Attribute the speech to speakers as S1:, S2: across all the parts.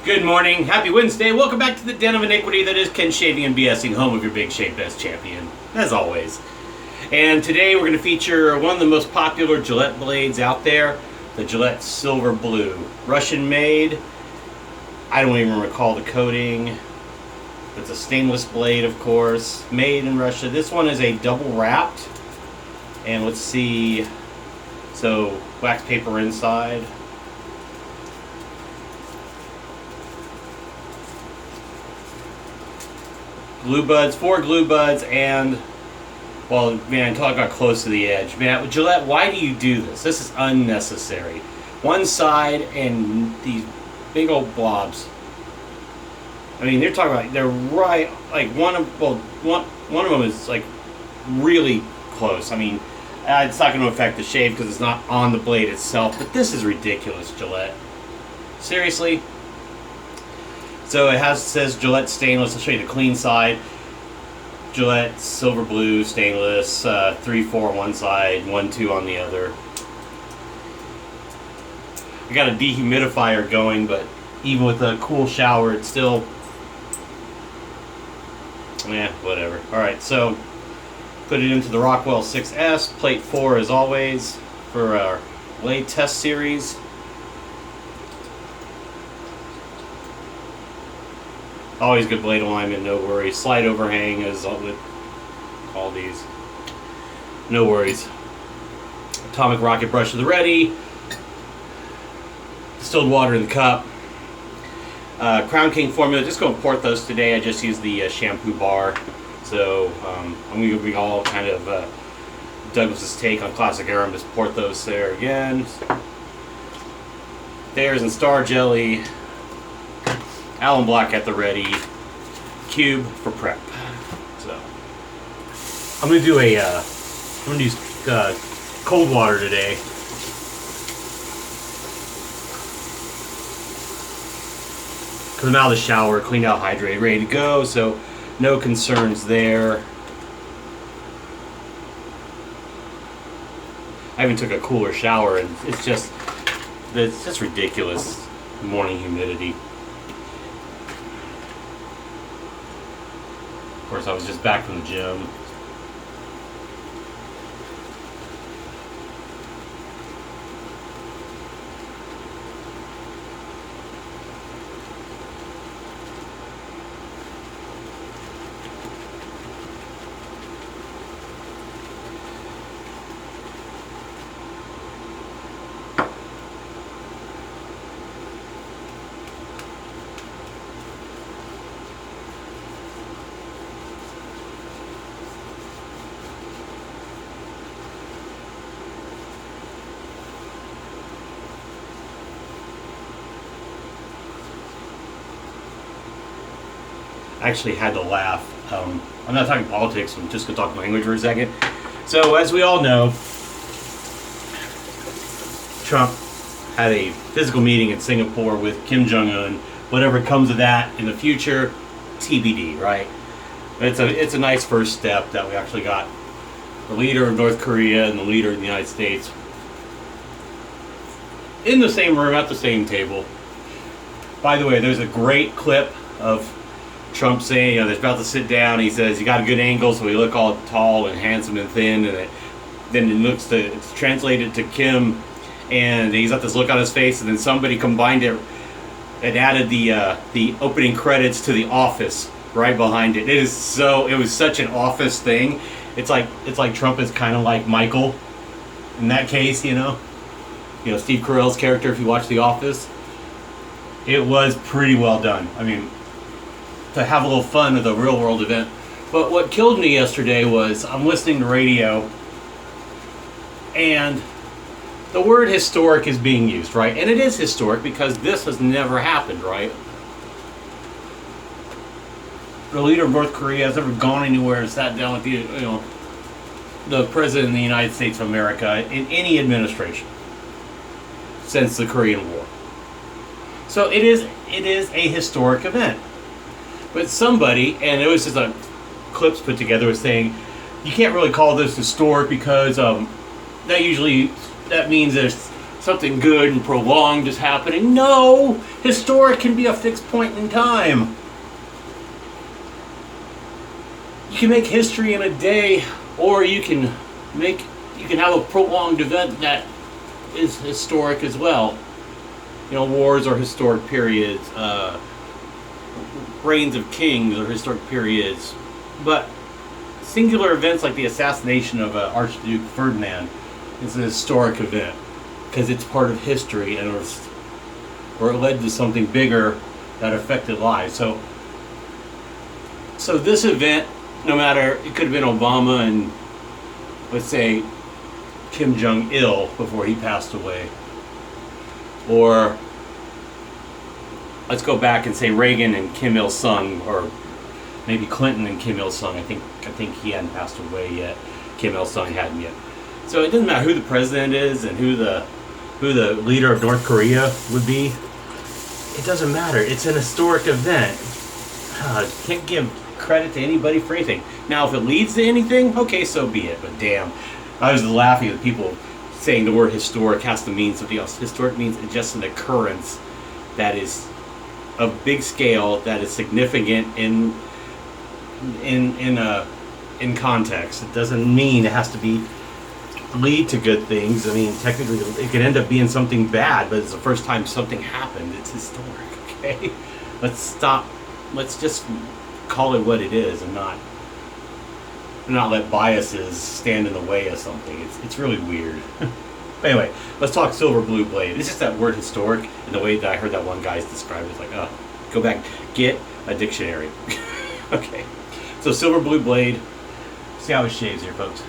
S1: Good morning, happy Wednesday, welcome back to the Den of Iniquity that is Ken Shaving and BSing, home of your Big Shave Best champion, as always. And today we're going to feature one of the most popular Gillette blades out there, the Gillette Silver Blue. Russian made, I don't even recall the coating. It's a stainless blade, of course, made in Russia. This one is a double wrapped, and let's see, so wax paper inside. Glue buds, 4 glue buds, and, well, man, until I got close to the edge. Man, Gillette, why do you do this? This is unnecessary. One side and these big old blobs. I mean, they're talking about, they're right, like one of them is like really close. I mean, it's not going to affect the shave because it's not on the blade itself, but this is ridiculous, Gillette. Seriously? So it says Gillette stainless. I'll show you the clean side. Gillette silver blue stainless, 3-4 on one side, 1-2 on the other. I got a dehumidifier going, but even with a cool shower, it's still, whatever. All right, so put it into the Rockwell 6S, plate 4 as always for our blade test series. Always good blade alignment, no worries. Slide overhang is with all these. No worries. Atomic rocket brush to the ready. Distilled water in the cup. Crown King formula, just going to port those today. I just used the shampoo bar. So I'm going to be all kind of Douglas's take on classic arum. Just port those there again. Thayer's and Star Jelly. Allen Block at the ready, cube for prep. So I'm gonna do use cold water today. Cause I'm out of the shower, cleaned out, hydrated, ready to go. So no concerns there. I even took a cooler shower, and it's just ridiculous. Morning humidity. Of course, I was just back from the gym. I actually had to laugh. I'm not talking politics, I'm just going to talk language for a second. So, as we all know, Trump had a physical meeting in Singapore with Kim Jong-un. Whatever comes of that in the future, TBD, right? But it's a nice first step that we actually got the leader of North Korea and the leader of the United States in the same room at the same table. By the way, there's a great clip of Trump saying, they're about to sit down. He says, "You got a good angle, so we look all tall and handsome and thin." And it's translated to Kim, and he's got this look on his face. And then somebody combined it and added the opening credits to The Office right behind it. It was such an Office thing. It's like Trump is kind of like Michael in that case, Steve Carell's character. If you watch The Office, it was pretty well done. I mean, to have a little fun with a real world event. But what killed me yesterday was I'm listening to radio and the word historic is being used, right? And it is historic because this has never happened, right? The leader of North Korea has never gone anywhere and sat down with the president of the United States of America in any administration since the Korean War. So it is a historic event. But somebody, and it was just a clips put together, was saying you can't really call this historic because that means there's something good and prolonged is happening. No! Historic can be a fixed point in time. You can make history in a day, or you can have a prolonged event that is historic as well. You know, wars are historic periods, reigns of kings are historic periods, but singular events like the assassination of Archduke Ferdinand is a historic event because it's part of history and or it led to something bigger that affected lives. So this event, no matter, it could have been Obama and, let's say, Kim Jong-il before he passed away, or let's go back and say Reagan and Kim Il-sung, or maybe Clinton and Kim Il-sung. I think he hadn't passed away yet. Kim Il-sung hadn't yet. So it doesn't matter who the president is and who the leader of North Korea would be. It doesn't matter. It's an historic event. Can't give credit to anybody for anything. Now, if it leads to anything, okay, so be it. But damn, I was laughing at people saying the word historic has to mean something else. Historic means just an occurrence that is of big scale, that is significant in context. It doesn't mean it has to lead to good things. I mean, technically, it could end up being something bad, but it's the first time something happened. It's historic. Okay, let's stop. Let's just call it what it is, and not let biases stand in the way of something. It's really weird. Anyway, let's talk Silver Blue Blade. It's just that word historic, and the way that I heard that one guy's described it, it's like, go back, get a dictionary. Okay, so Silver Blue Blade. See how it shaves here, folks.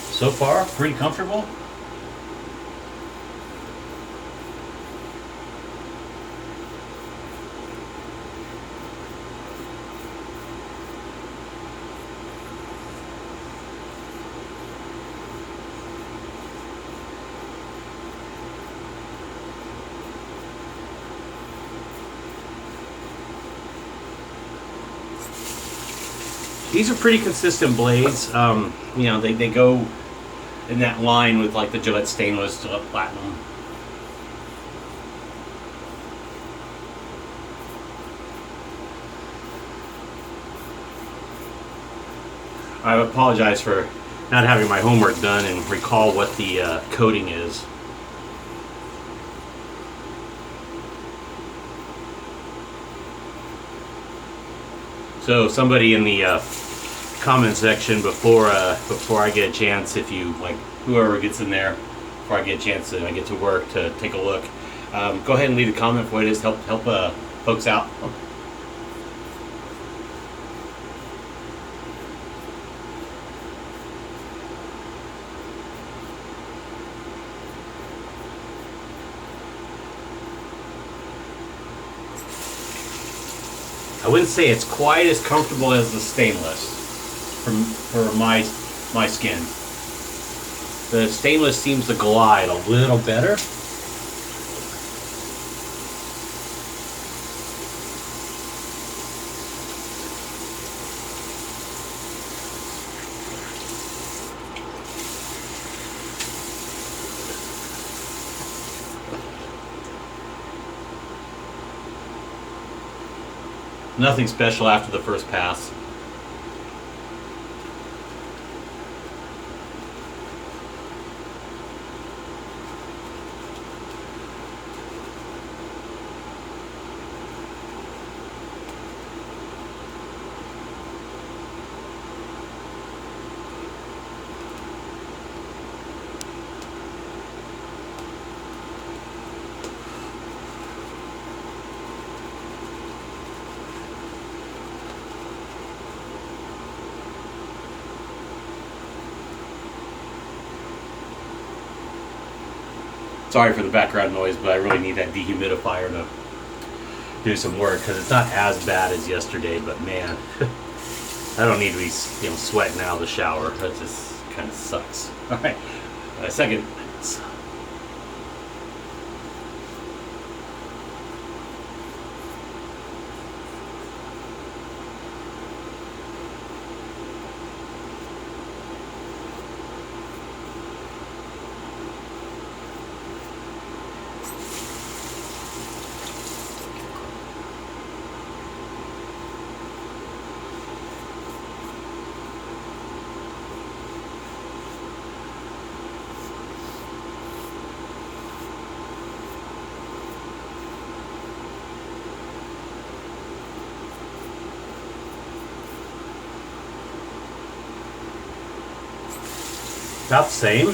S1: So far, pretty comfortable. These are pretty consistent blades. You know, they go in that line with like the Gillette stainless, Gillette platinum. I apologize for not having my homework done and recall what the coating is. So somebody in the comment section before I get a chance, if you like, whoever gets in there, before I get a chance and I get to work to take a look, go ahead and leave a comment for what it is. Help folks out. I wouldn't say it's quite as comfortable as the stainless for my skin. The stainless seems to glide a little better. Nothing special after the first pass. Sorry for the background noise, but I really need that dehumidifier to do some work because it's not as bad as yesterday. But man, I don't need to be sweating out of the shower. That just kind of sucks. All right, second. About the same.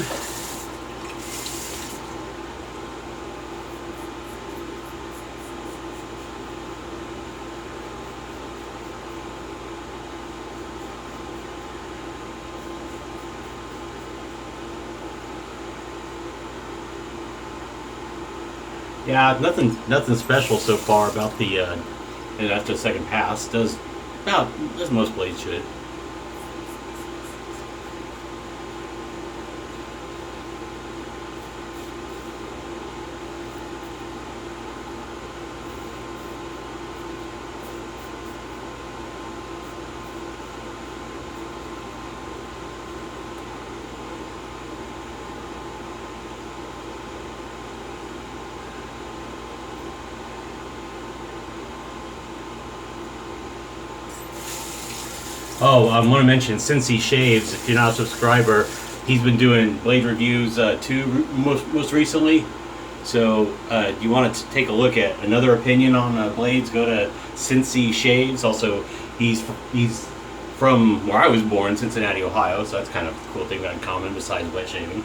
S1: Yeah, nothing special so far about the and after the second pass. Does about as most blades should. Oh, I want to mention Cincy Shaves. If you're not a subscriber, he's been doing blade reviews too most recently. So you want to take a look at another opinion on blades, go to Cincy Shaves. Also, he's from where I was born, Cincinnati, Ohio. So that's kind of a cool thing in common besides wet shaving.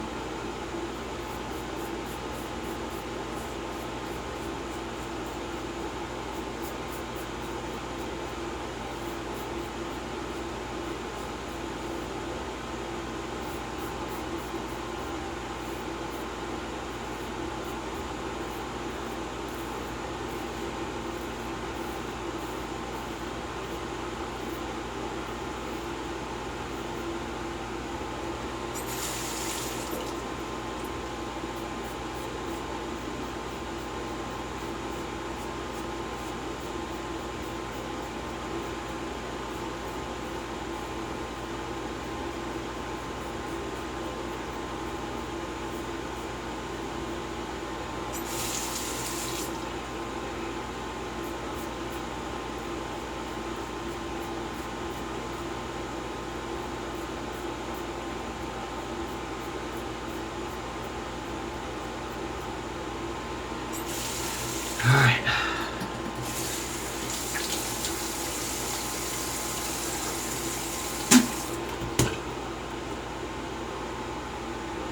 S1: Alright.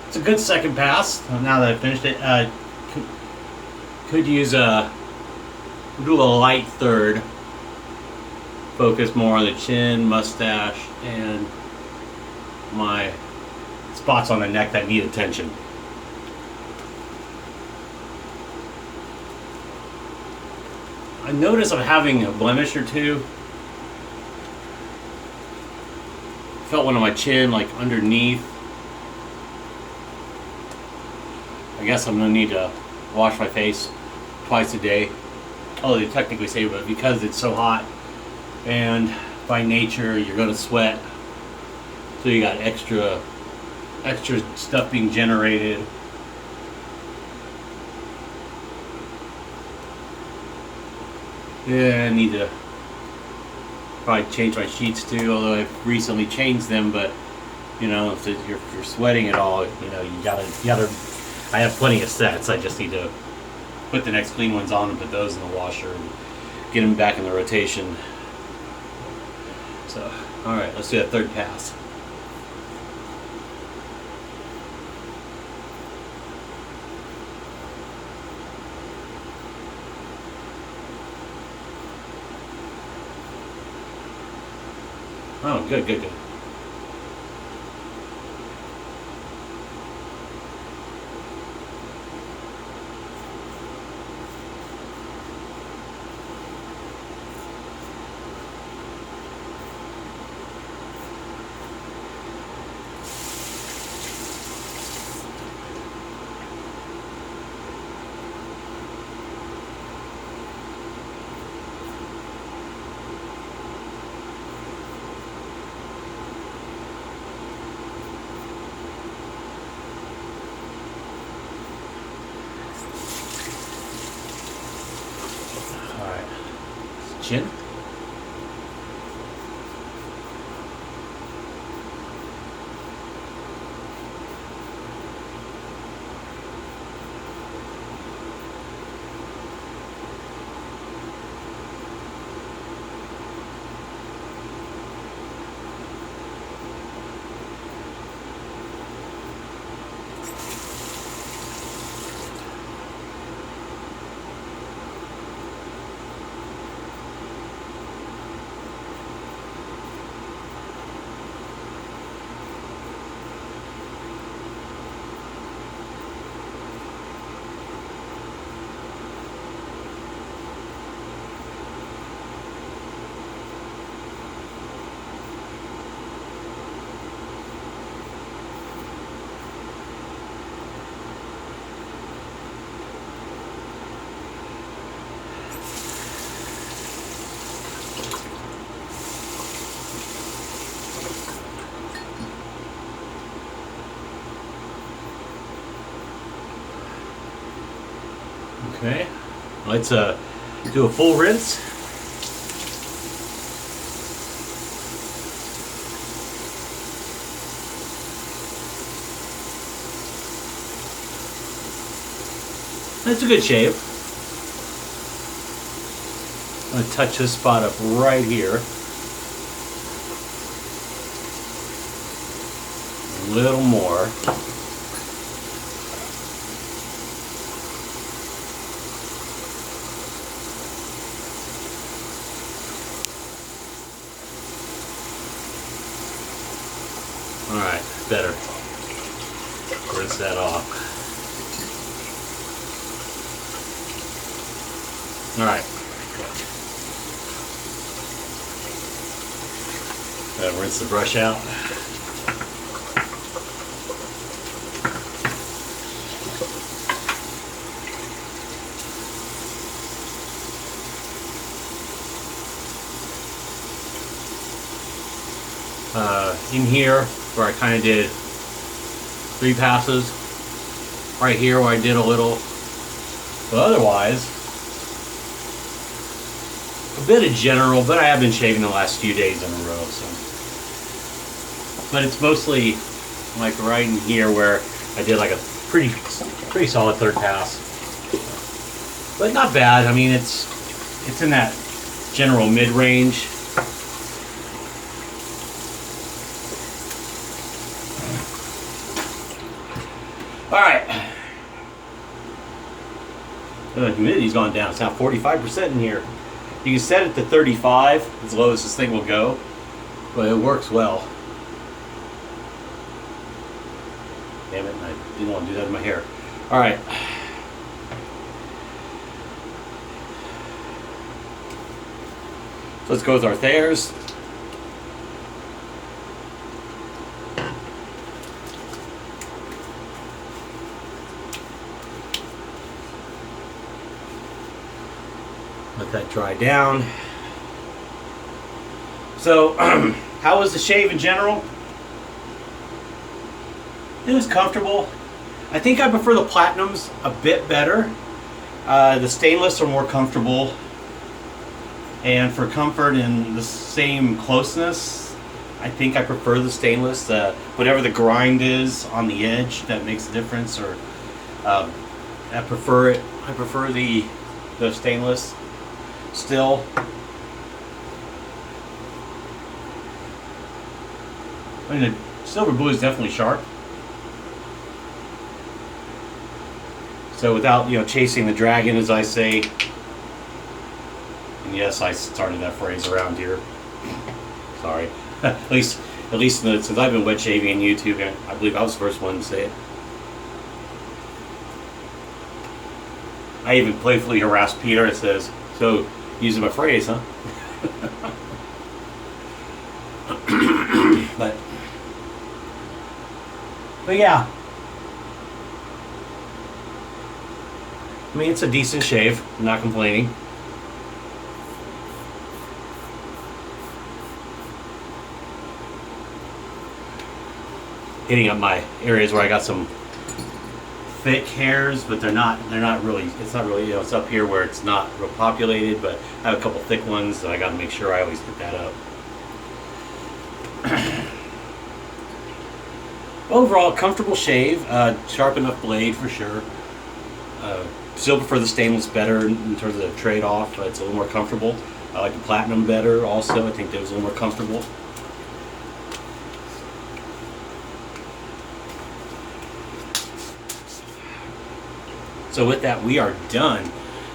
S1: It's a good second pass. Now that I finished it, could use do a light third. Focus more on the chin, mustache, and my spots on the neck that need attention. I notice I'm having a blemish or two. Felt one on my chin, like underneath. I guess I'm gonna need to wash my face twice a day. Although they technically say, but because it's so hot and by nature you're gonna sweat, so you got extra stuff being generated. Yeah, I need to probably change my sheets too, although I've recently changed them. But you know, if you're sweating at all, you know, you gotta. I have plenty of sets. I just need to put the next clean ones on and put those in the washer and get them back in the rotation. So, all right, let's do that third pass. Oh, good, good, good. kitchen. Okay, let's do a full rinse. That's a good shave. I'm gonna touch this spot up right here. A little more. Alright, better. Rinse that off. Alright. Rinse the brush out. In here, where I kind of did 3 passes. Right here where I did a little. But otherwise, a bit of general, but I have been shaving the last few days in a row. So, but it's mostly like right in here where I did like a pretty solid 3rd pass. But not bad. I mean, it's in that general mid-range. Alright. The humidity's gone down. It's now 45% in here. You can set it to 35, as low as this thing will go, but it works well. Damn it, I didn't want to do that in my hair. Alright. So let's go with our Thayers. Let that dry down. So, how was the shave in general? It was comfortable. I think I prefer the Platinums a bit better. The stainless are more comfortable. And for comfort and the same closeness, I think I prefer the stainless. Whatever the grind is on the edge, that makes a difference. Or I prefer it. I prefer the stainless. Still, I mean, the silver blue is definitely sharp. So without, chasing the dragon, as I say, and yes, I started that phrase around here. Sorry. at least since I've been wet shaving on YouTube, I believe I was the first one to say it. I even playfully harassed Peter. It says, so, using my phrase, huh? but yeah. I mean, it's a decent shave. I'm not complaining. Hitting up my areas where I got some thick hairs, but they're not really, it's not really, it's up here where it's not real populated, but I have a couple thick ones, so I got to make sure I always hit that up. Overall, comfortable shave, sharp enough blade for sure. Still prefer the stainless better in terms of the trade-off. It's a little more comfortable. I like the platinum better also. I think that was a little more comfortable. So with that, we are done.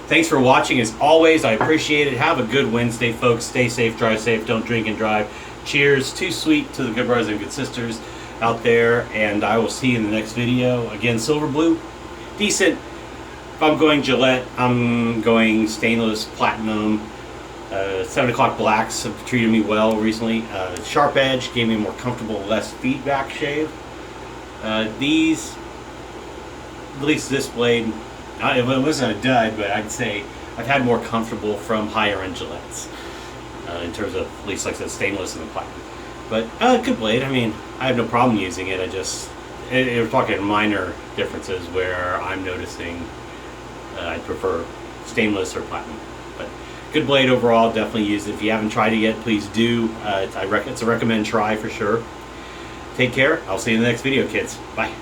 S1: Thanks for watching as always. I appreciate it. Have a good Wednesday, folks. Stay safe, drive safe, don't drink and drive. Cheers, too sweet to the good brothers and good sisters out there, and I will see you in the next video. Again, silver blue, decent. If I'm going Gillette, I'm going stainless, platinum. 7 o'clock blacks have treated me well recently. Sharp edge gave me a more comfortable, less feedback shave. These, at least this blade, it wasn't a dud, but I'd say I've had more comfortable from higher end Gillettes in terms of, at least like I said, stainless and the platinum. But good blade. I mean, I have no problem using it. We're talking minor differences where I'm noticing I prefer stainless or platinum. But good blade overall. Definitely use it. If you haven't tried it yet, please do. It's a recommend try for sure. Take care. I'll see you in the next video, kids. Bye.